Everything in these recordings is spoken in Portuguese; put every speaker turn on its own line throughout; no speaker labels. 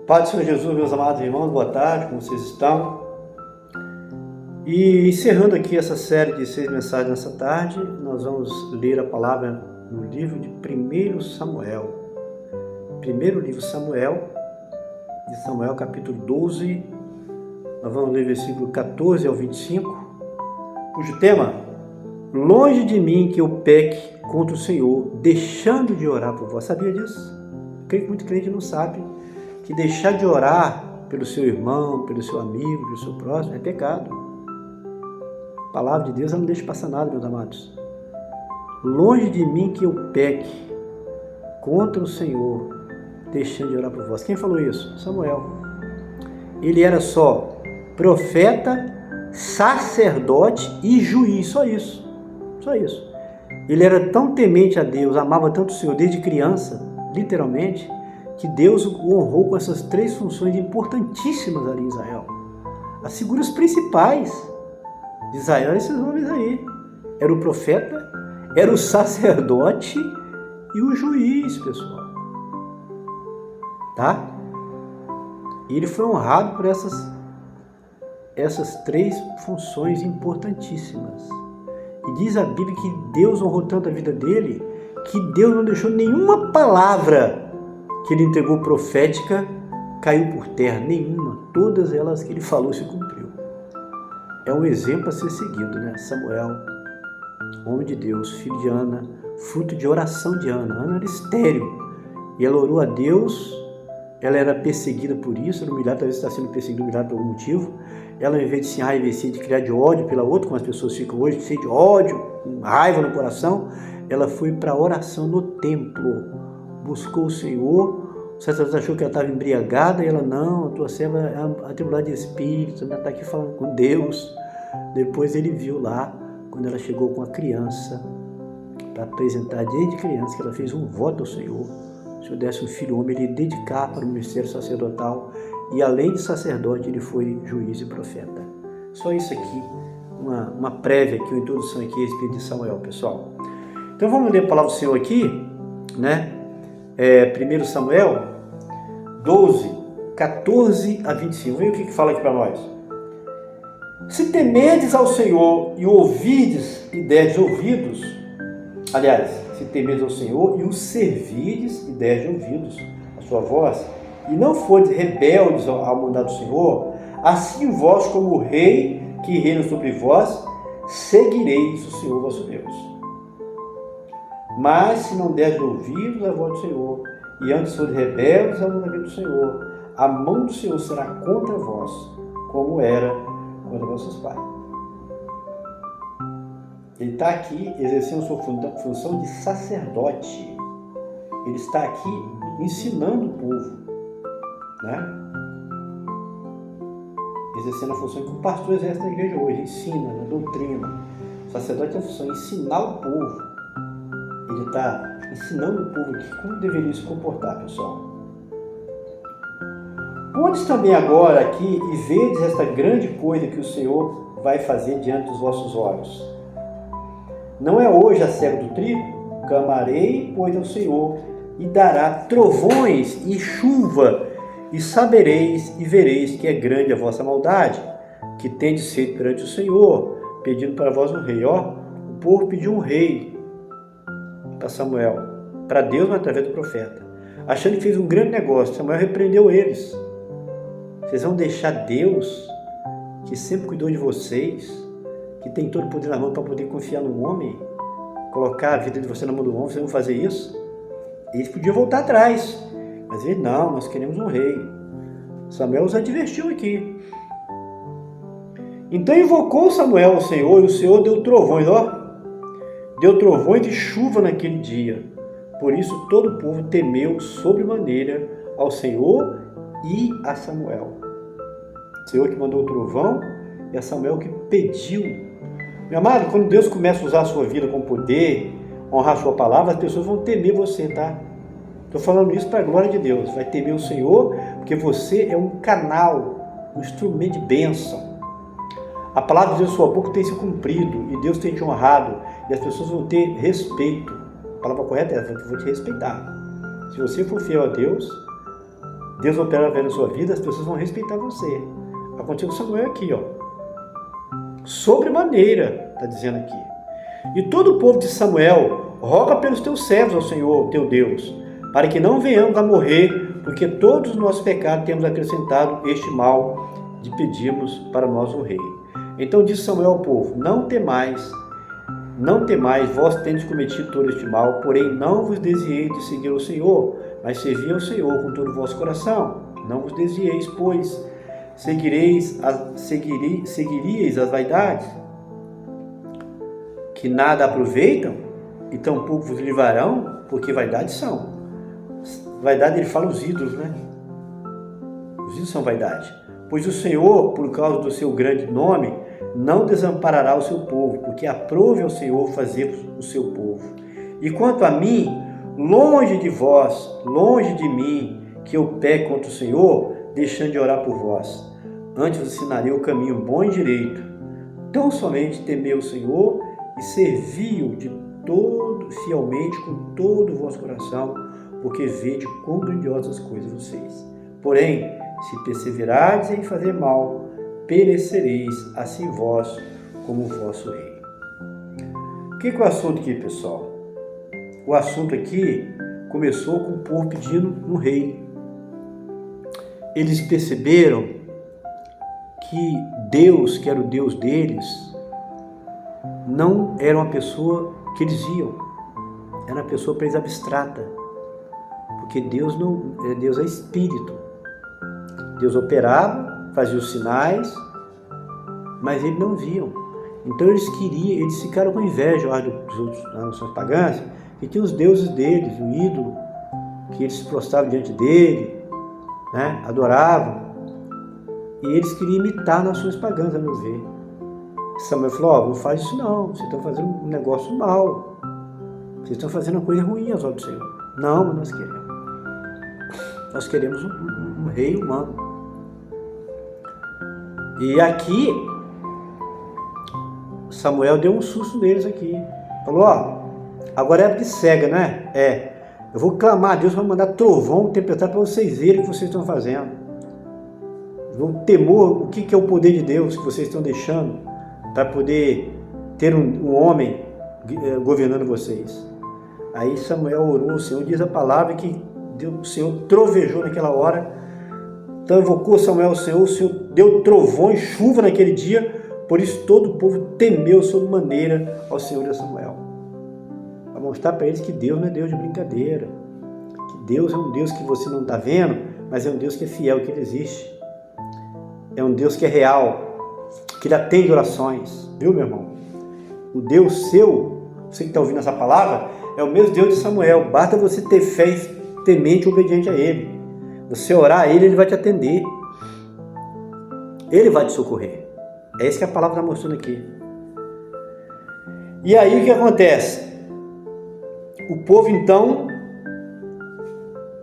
Pai do Senhor Jesus, meus amados irmãos, boa tarde, como vocês estão? E encerrando aqui essa série de 6 mensagens nessa tarde, nós vamos ler a palavra no livro de 1 Samuel. Primeiro livro de Samuel, capítulo 12, nós vamos ler versículo 14 ao 25, cujo tema: longe de mim que eu peque contra o Senhor, deixando de orar por vós. Sabia disso? Creio que muito crente não sabe que deixar de orar pelo seu irmão, pelo seu amigo, pelo seu próximo é pecado. A palavra de Deus não deixa passar nada, meus amados. Longe de mim que eu peque contra o Senhor, deixando de orar por vós. Quem falou isso? Samuel. Ele era só profeta, sacerdote e juiz, só isso. Só isso. Ele era tão temente a Deus, amava tanto o Senhor desde criança, literalmente, que Deus o honrou com essas 3 funções importantíssimas ali em Israel. As figuras principais de Israel eram esses homens aí. Era o profeta, era o sacerdote e o juiz, pessoal. Tá? E ele foi honrado por essas 3 funções importantíssimas. E diz a Bíblia que Deus honrou tanto a vida dele, que Deus não deixou nenhuma palavra que ele entregou profética caiu por terra, nenhuma. Todas elas que ele falou se cumpriu. É um exemplo a ser seguido, né? Samuel, homem de Deus, filho de Ana, fruto de oração de Ana. Ana era estéril e ela orou a Deus. Ela era perseguida por isso, era humilhada, talvez está sendo perseguida, humilhada por algum motivo. Ela, ao invés de se enraivecer, de criar de ódio pela outra, como as pessoas ficam hoje, cheio de ódio, com raiva no coração, ela foi para a oração no templo, buscou o Senhor. O sacerdote achou que ela estava embriagada, e ela: não, a tua serva é atribulada de espírito, ela está aqui falando com Deus. Depois ele viu lá, quando ela chegou com a criança, para apresentar desde criança, que ela fez um voto ao Senhor. Se eu desse um filho homem, ele ia dedicar para o ministério sacerdotal, e além de sacerdote, ele foi juiz e profeta. Só isso aqui, uma prévia aqui, uma introdução aqui a respeito de Samuel, pessoal. Então vamos ler a palavra do Senhor aqui, né? 1 Samuel 12, 14 a 25. Vê o que fala aqui para nós. Se temerdes ao Senhor e ouvides e derdes ouvidos, aliás, se temerdes ao Senhor e o servirdes e derdes ouvidos a sua voz, e não fordes rebeldes ao mandado do Senhor, assim vós, como o rei que reina sobre vós, seguireis o Senhor vosso Deus. Mas se não derdes ouvidos à voz do Senhor, e antes fordes rebeldes ao mandamento do Senhor, a mão do Senhor será contra vós, como era contra vossos pais. Ele está aqui exercendo sua função de sacerdote. Ele está aqui ensinando o povo, né? Exercendo a função que o pastor exerce na igreja hoje, ensina, na doutrina. O sacerdote tem a função de ensinar o povo. Ele está ensinando o povo aqui como deveria se comportar, pessoal. Pondes também agora aqui e vedes esta grande coisa que o Senhor vai fazer diante dos vossos olhos. Não é hoje a cega do trigo? Clamarei, pois, ao Senhor, e dará trovões e chuva, e sabereis e vereis que é grande a vossa maldade, que tendes sede perante o Senhor, pedindo para vós um rei. Ó, o povo pediu um rei para Samuel, para Deus, mas através do profeta, achando que fez um grande negócio. Samuel repreendeu eles. Vocês vão deixar Deus, que sempre cuidou de vocês, que tem todo o poder na mão para poder confiar no homem, colocar a vida de você na mão do homem? Vocês vão fazer isso? Eles podiam voltar atrás, mas ele: não, nós queremos um rei. Samuel os advertiu aqui. Então invocou Samuel ao Senhor, e o Senhor deu trovões, deu trovões e chuva naquele dia. Por isso todo o povo temeu sobremaneira ao Senhor e a Samuel. O Senhor que mandou o trovão e a Samuel que pediu. Meu amado, quando Deus começa a usar a sua vida com poder, honrar a sua palavra, as pessoas vão temer você, tá? Estou falando isso para a glória de Deus. Vai temer o Senhor, porque você é um canal, um instrumento de bênção. A palavra de Deus na sua boca tem se cumprido, e Deus tem te honrado, e as pessoas vão ter respeito. A palavra correta é: eu vou te respeitar. Se você for fiel a Deus, Deus operará na sua vida, as pessoas vão respeitar você. Aconteceu com Samuel aqui, ó. Sobremaneira, está dizendo aqui. E todo o povo de Samuel roga pelos teus servos ao Senhor, teu Deus, para que não venhamos a morrer, porque todos os nossos pecados temos acrescentado este mal de pedirmos para nós o rei. Então disse Samuel ao povo: não temais, vós tendes cometido todo este mal, porém não vos desvieis de seguir o Senhor, mas servi ao Senhor com todo o vosso coração. Não vos desvieis, pois seguiríeis as vaidades, que nada aproveitam, e tampouco vos livrarão, porque vaidades são. Vaidade, ele fala os ídolos, né? Os ídolos são vaidade. Pois o Senhor, por causa do seu grande nome, não desamparará o seu povo, porque aprove ao Senhor fazer o seu povo. E quanto a mim, longe de vós, longe de mim, que eu peque contra o Senhor, deixando de orar por vós. Antes vos ensinarei o caminho bom e direito. Tão somente temei o Senhor e servi-o fielmente com todo o vosso coração, porque vede quão grandiosas coisas vocês. Porém, se perseverardes em fazer mal, perecereis, assim vós como o vosso rei. O que é o assunto aqui, pessoal? O assunto aqui começou com o povo pedindo um rei. Eles perceberam que Deus, que era o Deus deles, não era uma pessoa que eles viam, era uma pessoa para eles abstrata, porque Deus é espírito. Deus operava, fazia os sinais, mas eles não viam. Então eles ficaram com inveja dos outros, das nações pagãs, que tinham os deuses deles, o ídolo, que eles se prostravam diante dele, né, adoravam, e eles queriam imitar nações pagãs, a meu ver. Samuel falou: não faz isso não, vocês estão fazendo um negócio mal, vocês estão fazendo uma coisa ruim aos olhos do Senhor. Não, mas nós queremos um rei humano. E aqui Samuel deu um susto neles aqui, falou: agora é época de cega, né? Eu vou clamar a Deus para mandar trovão, tempestade, para vocês verem o que vocês estão fazendo. O temor, o que é o poder de Deus que vocês estão deixando para poder ter um homem governando vocês. Aí Samuel orou, o Senhor diz a palavra que o Senhor trovejou naquela hora. Então invocou Samuel ao Senhor, o Senhor deu trovões, chuva naquele dia, por isso todo o povo temeu sobremaneira ao Senhor e a Samuel. Para mostrar para eles que Deus não é Deus de brincadeira, que Deus é um Deus que você não está vendo, mas é um Deus que é fiel, que ele existe. É um Deus que é real, que ele atende orações, viu, meu irmão? O Deus seu, você que está ouvindo essa palavra, é o mesmo Deus de Samuel. Basta você ter fé temente e obediente a ele. Você orar a ele, ele vai te atender. Ele vai te socorrer. É isso que a palavra está mostrando aqui. E aí o que acontece? O povo então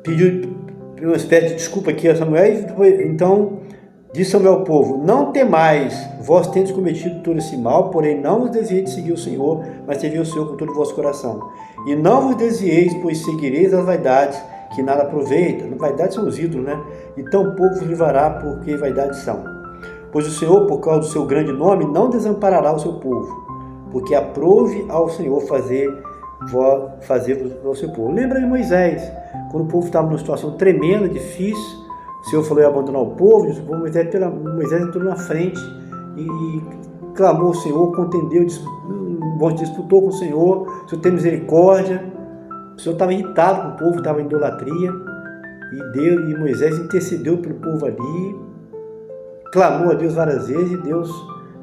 pediu uma espécie de desculpa aqui a Samuel. Então disse Samuel ao povo: não temais, vós tendes cometido todo esse mal, porém não vos desvieis de seguir o Senhor, mas servi o Senhor com todo o vosso coração. E não vos desvieis, pois seguireis as vaidades, que nada aproveita. Vaidades são os ídolos, né? E tampouco vos livrará, porque vaidades são. Pois o Senhor, por causa do seu grande nome, não desamparará o seu povo, porque aprove ao Senhor fazer ao seu povo. Lembra de Moisés, quando o povo estava numa situação tremenda, difícil, o Senhor falou em abandonar o povo, Moisés entrou na frente e clamou ao Senhor, contendeu, disputou com o Senhor tem misericórdia. O Senhor estava irritado com o povo, estava em idolatria, e Moisés intercedeu pelo povo ali, clamou a Deus várias vezes, e Deus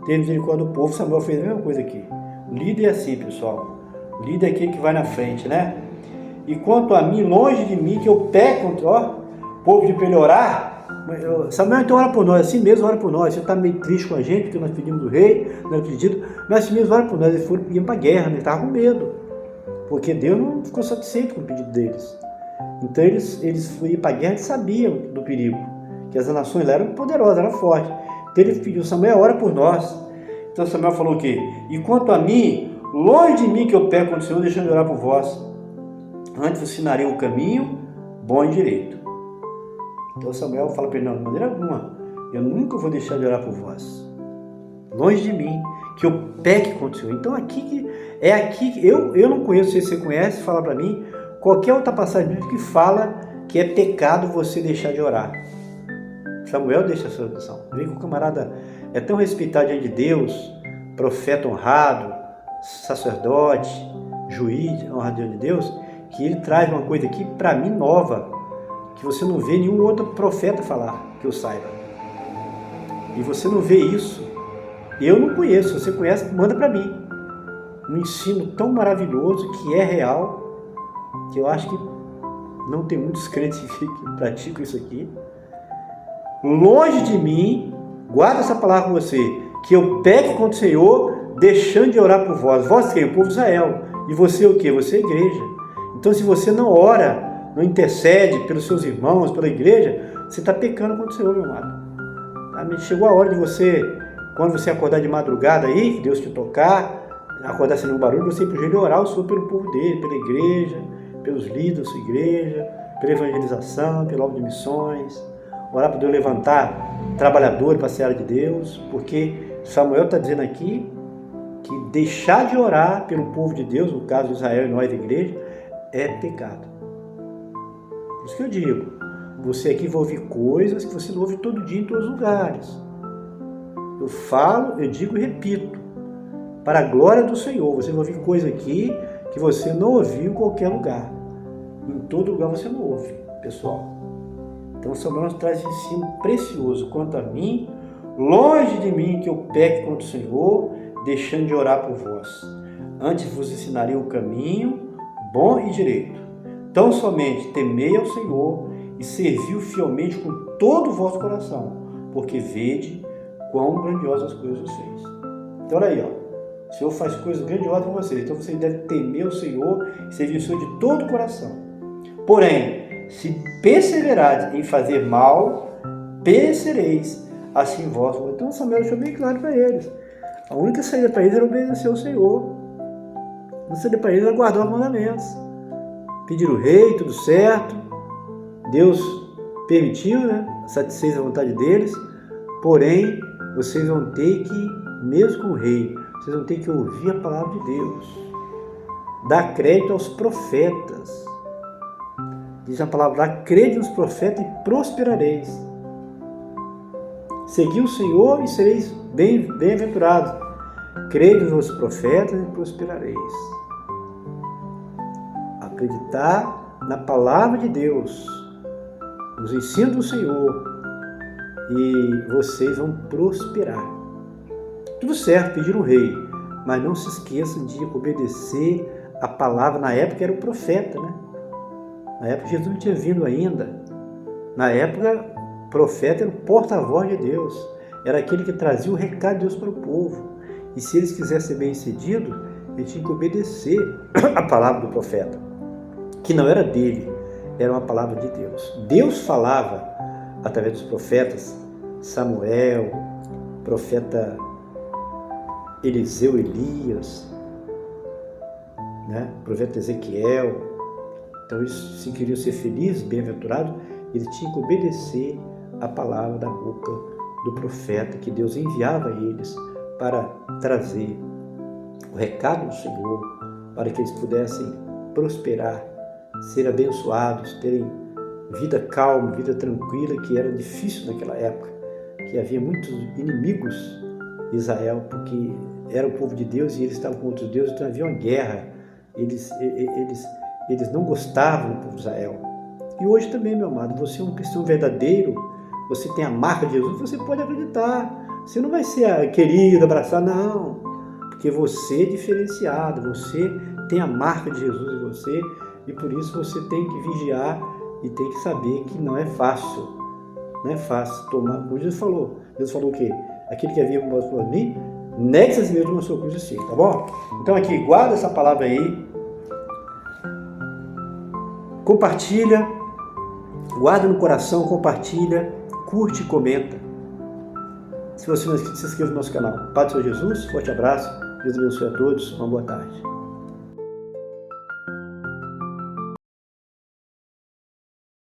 teve misericórdia do povo. Samuel fez a mesma coisa aqui. O líder é assim, pessoal. O líder é aquele que vai na frente, né? E quanto a mim, longe de mim, que eu peco contra o povo de ele orar. Samuel, então ora por nós, assim mesmo ora por nós. Você está meio triste com a gente, porque nós pedimos do rei, nós pedimos, mas assim mesmo ora por nós. Eles iam para a guerra, né? Eles estavam com medo, porque Deus não ficou satisfeito com o pedido deles. Então eles foram para a guerra e sabiam do perigo, que as nações lá eram poderosas, eram fortes. Então ele pediu: Samuel, ora por nós. Então Samuel falou o quê? E quanto a mim, longe de mim que eu peco contra o Senhor, deixando de orar por vós. Antes vos ensinarei o caminho bom e direito. Então Samuel fala para ele, não, de maneira alguma, eu nunca vou deixar de orar por vós. Longe de mim, que eu peque contra o Senhor. Então aqui que eu não conheço, se você conhece, fala para mim, qualquer outra passagem bíblica que fala que é pecado você deixar de orar. Samuel deixa essa oração. Vê que o camarada é tão respeitado diante de Deus, profeta honrado, sacerdote, juiz honrado diante de Deus, que ele traz uma coisa aqui para mim nova, que você não vê nenhum outro profeta falar, que eu saiba. E você não vê isso. Eu não conheço, se você conhece, manda para mim. Um ensino tão maravilhoso, que é real, que eu acho que não tem muitos crentes que praticam isso aqui. Longe de mim, guarda essa palavra com você, que eu peque contra o Senhor, deixando de orar por vós. Vós quem? O povo de Israel. E você o quê? Você é a igreja. Então se você não ora, não intercede pelos seus irmãos, pela igreja, você está pecando contra o Senhor, meu amado. Chegou a hora de você, quando você acordar de madrugada aí, que Deus te tocar, acordar sem nenhum barulho, você ir para o jeito orar o Senhor pelo povo dele, pela igreja, pelos líderes da sua igreja, pela evangelização, pela obra de missões. Orar para Deus levantar trabalhadores para a seara de Deus, porque Samuel está dizendo aqui que deixar de orar pelo povo de Deus, no caso de Israel e nós da igreja, é pecado. Por isso que eu digo, você aqui vai ouvir coisas que você não ouve todo dia em todos os lugares. Eu falo, eu digo e repito, para a glória do Senhor, você vai ouvir coisa aqui que você não ouviu em qualquer lugar. Em todo lugar você não ouve, pessoal. Então Samuel nos traz um ensino precioso quanto a mim, longe de mim que eu peque contra o Senhor, deixando de orar por vós. Antes vos ensinarei o caminho bom e direito. Tão somente temei ao Senhor e serviu fielmente com todo o vosso coração, porque vede quão grandiosas coisas os fez. Então olha aí, ó. O Senhor faz coisas grandiosas com vocês, então vocês devem temer o Senhor e servir o Senhor de todo o coração. Porém, se perseverardes em fazer mal, perecereis assim vós. Então Samuel deixou bem claro para eles. A única saída para eles era obedecer ao Senhor. A saída para eles era guardar os mandamentos. Pedir o rei, tudo certo. Deus permitiu, né? Satisfez a vontade deles. Porém, vocês vão ter que, mesmo com o rei, vocês vão ter que ouvir a palavra de Deus. Dar crédito aos profetas. Diz a palavra, dá crédito nos profetas e prosperareis. Segui o Senhor e sereis bem-aventurados. Crede nos profetas e prosperareis. Acreditar na palavra de Deus, nos ensinos do Senhor, e vocês vão prosperar. Tudo certo, pedir o rei, mas não se esqueçam de obedecer a palavra. Na época era o profeta, né? Na época Jesus não tinha vindo ainda. Na época, o profeta era o porta-voz de Deus. Era aquele que trazia o recado de Deus para o povo. E se eles quisessem ser bem-sucedidos, eles tinham que obedecer a palavra do profeta, que não era dele, era uma palavra de Deus. Deus falava através dos profetas, Samuel, profeta Eliseu, Elias, né? Profeta Ezequiel. Então eles, se queriam ser felizes, bem-aventurados, eles tinham que obedecer a palavra da boca do profeta que Deus enviava a eles para trazer o recado do Senhor, para que eles pudessem prosperar, ser abençoados, terem vida calma, vida tranquila, que era difícil naquela época, que havia muitos inimigos de Israel, porque era o povo de Deus e eles estavam com outros deuses, então havia uma guerra. Eles não gostavam do povo de Israel. E hoje também, meu amado, você é um cristão verdadeiro, você tem a marca de Jesus, você pode acreditar. Você não vai ser querido, abraçado, não. Porque você é diferenciado, você tem a marca de Jesus em você e por isso você tem que vigiar e tem que saber que não é fácil. Não é fácil tomar, como Jesus falou. Jesus falou o quê? Aquele que havia por mim, negue-se a si mesmo na sua cruz e siga, tá bom? Então aqui, guarda essa palavra aí. Compartilha, guarda no coração, compartilha, curte e comenta. Se você não é inscrito, se inscreva no nosso canal. Pai do Senhor Jesus, forte abraço, Deus abençoe a todos, uma boa tarde.